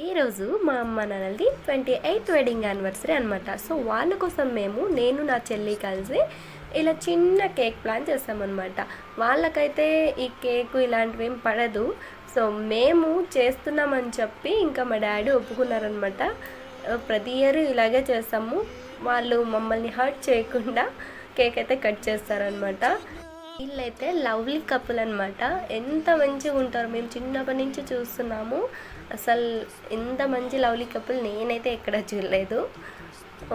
ఈరోజు మా అమ్మ నాన్నలది 28th వెడ్డింగ్ యానివర్సరీ అనమాట. సో వాళ్ళ కోసం నేను నా చెల్లి కలిసి ఇలా చిన్న కేక్ ప్లాన్ చేస్తామన్నమాట. వాళ్ళకైతే ఈ కేకు ఇలాంటివి ఏం పడదు. సో మేము చేస్తున్నామని చెప్పి ఇంకా మా డాడీ ఒప్పుకున్నారనమాట. ప్రతి ఇయర్ ఇలాగే చేస్తాము. వాళ్ళు మమ్మల్ని హర్ట్ చేయకుండా కేక్ అయితే కట్ చేస్తారనమాట. వీళ్ళైతే లవ్లీ కపుల్ అనమాట. ఎంత మంచిగా ఉంటారు, మేము చిన్నప్పటి నుంచి చూస్తున్నాము. అసలు ఎంత మంచి లవ్లీ కపుల్ నేనైతే ఎక్కడ చూడలేదు.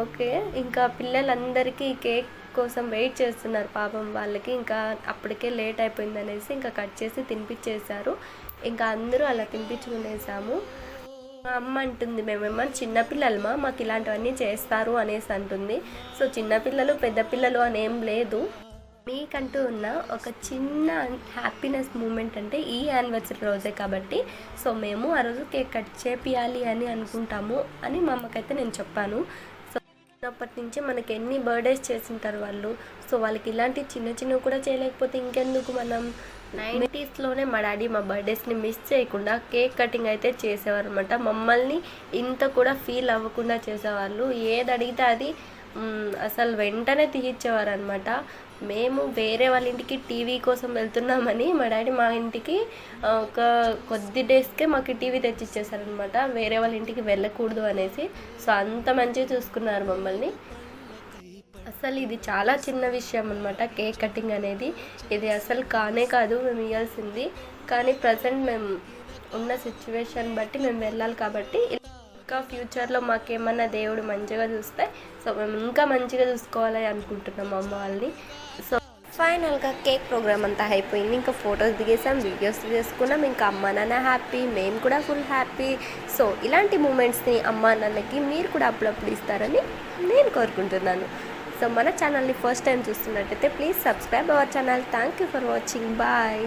ఓకే, ఇంకా పిల్లలందరికీ కేక్ కోసం వెయిట్ చేస్తున్నారు పాపం. వాళ్ళకి ఇంకా అప్పటికే లేట్ అయిపోయింది అనేసి ఇంకా కట్ చేసి తినిపించేశారు. ఇంకా అందరూ అలా తినిపించుకునేసాము. మా అమ్మ అంటుంది, మేమేమో చిన్నపిల్లలమా, మాకు ఇలాంటివన్నీ చేస్తారు అనేసి అంటుంది. సో చిన్నపిల్లలు పెద్ద పిల్లలు అనేం లేదు. మీకంటూ ఉన్న ఒక చిన్న హ్యాపీనెస్ మూమెంట్ అంటే ఈ యానివర్సరీ రోజే కాబట్టి సో మేము ఆ రోజు కేక్ కట్ చేపియాలి అని అనుకుంటాము అని మా అమ్మకైతే నేను చెప్పాను. సో చిన్నప్పటి నుంచి మనకి ఎన్ని బర్త్డేస్ చేసింటారు వాళ్ళు. సో వాళ్ళకి ఇలాంటి చిన్న చిన్నవి కూడా చేయలేకపోతే ఇంకెందుకు. మనం 90sలోనే మా డాడీ మా బర్త్డేస్ని మిస్ చేయకుండా కేక్ కటింగ్ అయితే చేసేవారు అనమాట. మమ్మల్ని ఇంత కూడా ఫీల్ అవ్వకుండా చేసేవాళ్ళు. ఏది అడిగితే అది అసలు వెంటనే తీయించేవారు అనమాట. మేము వేరే వాళ్ళ ఇంటికి టీవీ కోసం వెళ్తున్నామని మా డాడీ మా ఇంటికి ఒక కొద్ది డేస్కే మాకు టీవీ తెచ్చిచ్చేసారనమాట, వేరే వాళ్ళ ఇంటికి వెళ్ళకూడదు అనేసి. సో అంత మంచిగా చూసుకున్నారు మమ్మల్ని. అసలు ఇది చాలా చిన్న విషయం అనమాట కేక్ కటింగ్ అనేది. ఇది అసలు కానే కాదు మేము ఇవ్వాల్సింది. కానీ ప్రజెంట్ మేము ఉన్న సిచ్యువేషన్ బట్టి మేము వెళ్ళాలి కాబట్టి ఇంకా ఫ్యూచర్లో మాకేమన్నా దేవుడు మంచిగా చూస్తే సో మేము ఇంకా మంచిగా చూసుకోవాలి అనుకుంటున్నాం అమ్మ వాళ్ళని. సో ఫైనల్గా కేక్ ప్రోగ్రామ్ అంతా అయిపోయింది. ఇంకా ఫొటోస్ దిగేసాం, వీడియోస్ చేసుకున్నాం. ఇంకా అమ్మ నాన్న హ్యాపీ, మేము కూడా ఫుల్ హ్యాపీ. సో ఇలాంటి మూమెంట్స్ని అమ్మ నాన్నకి మీరు కూడా అప్పుడప్పుడు ఇస్తారని నేను కోరుకుంటున్నాను. సో మన ఛానల్ని ఫస్ట్ టైం చూస్తున్నట్టయితే please subscribe our channel. Thank you for watching. Bye.